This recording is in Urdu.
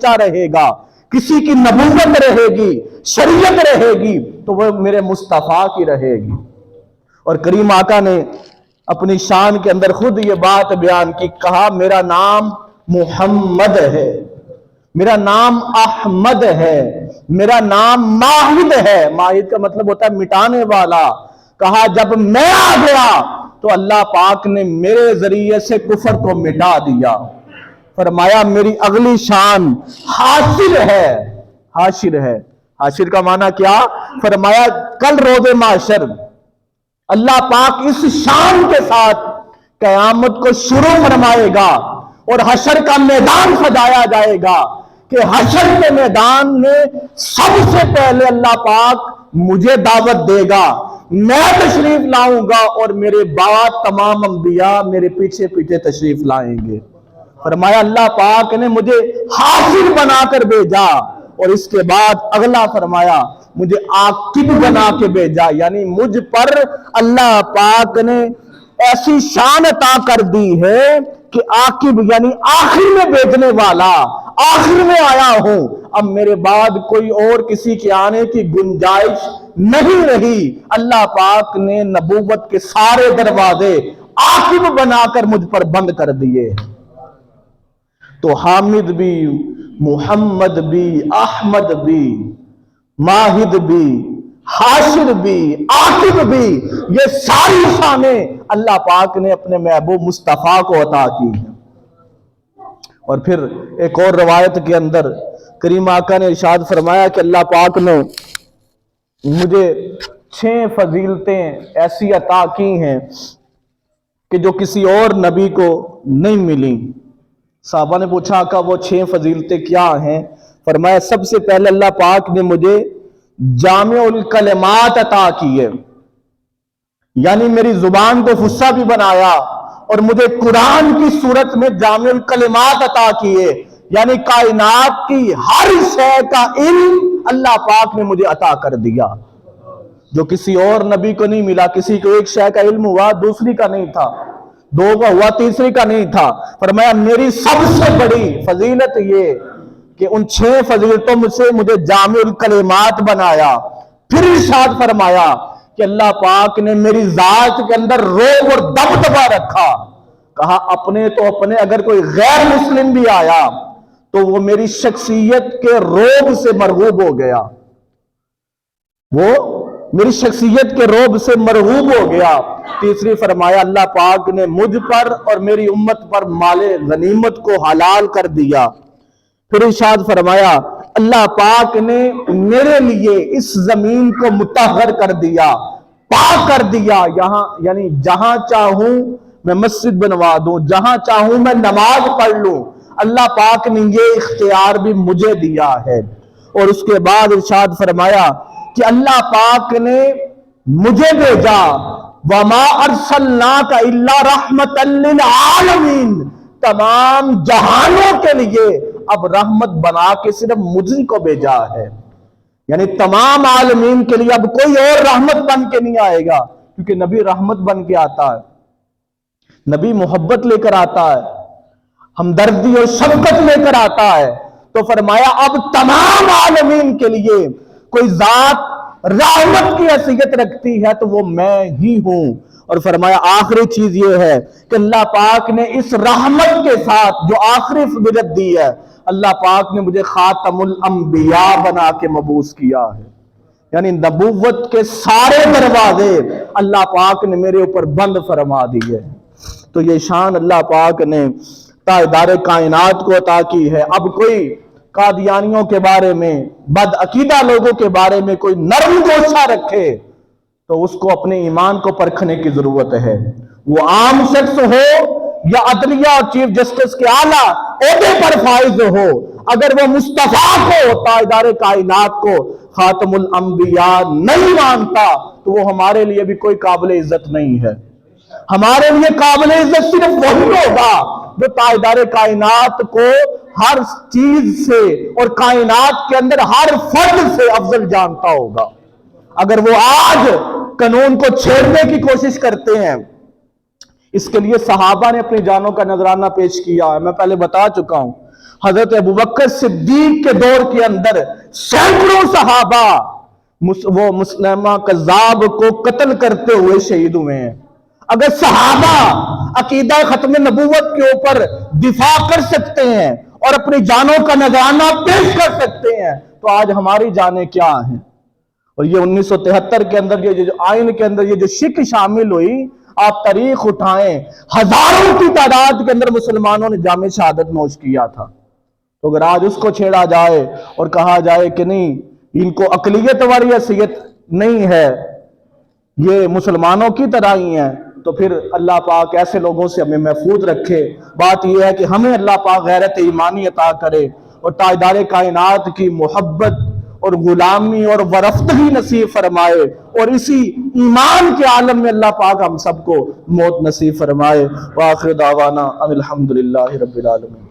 بچہ رہے گا، کسی کی نبوت رہے گی، شریعت رہے گی، تو وہ میرے مصطفیٰ کی رہے گی۔ اور کریم آقا نے اپنی شان کے اندر خود یہ بات بیان کی، کہا میرا نام محمد ہے، میرا نام احمد ہے، میرا نام ماہد ہے۔ ماہد کا مطلب ہوتا ہے مٹانے والا۔ کہا جب میں آ گیا تو اللہ پاک نے میرے ذریعے سے کفر کو مٹا دیا۔ فرمایا میری اگلی شان حاشر ہے۔ حاشر ہے، حاشر کا معنی کیا؟ فرمایا کل روز محشر اللہ پاک اس شان کے ساتھ قیامت کو شروع فرمائے گا اور حشر کا میدان سجایا جائے گا کہ حشر کے میدان میں سب سے پہلے اللہ پاک مجھے دعوت دے گا، میں تشریف لاؤں گا اور میرے بعد تمام انبیاء میرے پیچھے پیچھے تشریف لائیں گے۔ فرمایا اللہ پاک نے مجھے حاضر بنا کر بھیجا، اور اس کے بعد اگلا فرمایا مجھے عاقب بنا کے بھیجا، یعنی مجھ پر اللہ پاک نے ایسی شان عطا کر دی ہے کہ عاقب یعنی آخر میں بھیجنے والا، آخر میں آیا ہوں۔ اب میرے بعد کوئی اور کسی کے آنے کی گنجائش نہیں رہی۔ اللہ پاک نے نبوت کے سارے دروازے عاقب بنا کر مجھ پر بند کر دیے۔ تو حامد بھی، محمد بھی، احمد بھی، ماہد بھی، حاشر بھی، عاقب بھی، یہ ساری شانیں اللہ پاک نے اپنے محبوب مصطفیٰ کو عطا کی ہیں۔ اور پھر ایک اور روایت کے اندر کریم آقا نے ارشاد فرمایا کہ اللہ پاک نے مجھے 6 فضیلتیں ایسی عطا کی ہیں کہ جو کسی اور نبی کو نہیں ملیں۔ صحابہ نے پوچھا آقا وہ 6 فضیلتیں کیا ہیں؟ فرمایا سب سے پہلے اللہ پاک نے مجھے جامع الکلمات عطا کیے، یعنی میری زبان کو فصیح بھی بنایا، اور مجھے قرآن کی صورت میں جامع الکلمات عطا کیے، یعنی کائنات کی ہر شے کا علم اللہ پاک نے مجھے عطا کر دیا، جو کسی اور نبی کو نہیں ملا۔ کسی کو ایک شے کا علم ہوا، دوسری کا نہیں تھا، 2 کا ہوا، تیسری کا نہیں تھا۔ فرمایا میری سب سے بڑی فضیلت یہ کہ ان 6 فضیلتوں سے مجھے جامع الکلمات بنایا۔ پھر ارشاد فرمایا کہ اللہ پاک نے میری ذات کے اندر روب اور دبدبا رکھا۔ کہا اپنے تو اپنے، اگر کوئی غیر مسلم بھی آیا تو وہ میری شخصیت کے روب سے مرغوب ہو گیا، وہ میری شخصیت کے روب سے مرغوب ہو گیا۔ تیسری فرمایا اللہ پاک نے مجھ پر اور میری امت پر مال غنیمت کو حلال کر دیا۔ پھر ارشاد فرمایا اللہ پاک نے میرے لیے اس زمین کو مطہر کر دیا، پاک کر دیا، یہاں یعنی جہاں چاہوں میں مسجد بنوا دوں، جہاں چاہوں میں نماز پڑھ لوں، اللہ پاک نے یہ اختیار بھی مجھے دیا ہے۔ اور اس کے بعد ارشاد فرمایا کہ اللہ پاک نے مجھے بھیجا وَمَا أَرْسَلْنَاكَ إِلَّا رَحْمَةً لِّلْعَالَمِينَ، تمام جہانوں کے لیے اب رحمت بنا کے صرف مجھے کو بھیجا ہے، یعنی تمام عالمین کے لیے اب کوئی اور رحمت بن کے نہیں آئے گا، کیونکہ نبی رحمت بن کے آتا ہے، نبی محبت لے کر آتا ہے، ہمدردی اور شفقت لے کر آتا ہے۔ تو فرمایا اب تمام عالمین کے لیے کوئی ذات رحمت کی حیثیت رکھتی ہے تو وہ میں ہی ہوں۔ اور فرمایا آخری چیز یہ ہے کہ اللہ پاک نے اس رحمت کے ساتھ جو آخری فضیلت دی ہے، اللہ پاک نے مجھے خاتم الانبیاء بنا کے مبعوث کیا ہے، یعنی نبوت کے سارے دروازے اللہ پاک نے میرے اوپر بند فرما دیے۔ تو یہ شان اللہ پاک نے تاجدار کائنات کو عطا کی ہے۔ اب کوئی قادیانیوں کے بارے میں، بد عقیدہ لوگوں کے بارے میں کوئی نرم گوشہ رکھے تو اس کو اپنے ایمان کو پرکھنے کی ضرورت ہے۔ وہ عام شخص ہو یا عدلیہ اور چیف جسٹس کے اعلیٰ عہدے پر فائز ہو، اگر وہ مصطفیٰ کو، تاجدار کائنات کو، خاتم الانبیاء نہیں مانتا تو وہ ہمارے لیے بھی کوئی قابل عزت نہیں ہے۔ ہمارے لیے قابل عزت صرف وہی ہوگا جو تاجدار کائنات کو ہر چیز سے اور کائنات کے اندر ہر فرد سے افضل جانتا ہوگا۔ اگر وہ آج قانون کو چھیڑنے کی کوشش کرتے ہیں، اس کے لیے صحابہ نے اپنی جانوں کا نذرانہ پیش کیا ہے، میں پہلے بتا چکا ہوں۔ حضرت ابوبکر صدیق کے دور کے اندر سینکڑوں صحابہ وہ مسلمہ کذاب کو قتل کرتے ہوئے شہید ہوئے ہیں۔ اگر صحابہ عقیدہ ختم نبوت کے اوپر دفاع کر سکتے ہیں اور اپنی جانوں کا نذرانہ پیش کر سکتے ہیں تو آج ہماری جانیں کیا ہیں؟ اور یہ 1973 کے اندر یہ جو آئین کے اندر یہ جو شک شامل ہوئی، آپ تاریخ اٹھائیں، ہزاروں کی تعداد کے اندر مسلمانوں نے جامع شہادت نوش کیا تھا۔ تو اگر آج اس کو چھیڑا جائے اور کہا جائے کہ نہیں ان کو اقلیت والی حیثیت نہیں ہے، یہ مسلمانوں کی طرح ہی ہیں، تو پھر اللہ پاک ایسے لوگوں سے ہمیں محفوظ رکھے۔ بات یہ ہے کہ ہمیں اللہ پاک غیرت ایمانی عطا کرے اور تاجدار کائنات کی محبت اور غلامی اور ورفتگی نصیب فرمائے، اور اسی ایمان کے عالم میں اللہ پاک ہم سب کو موت نصیب فرمائے۔ وآخر دعوانا ان الحمدللہ رب العالمین۔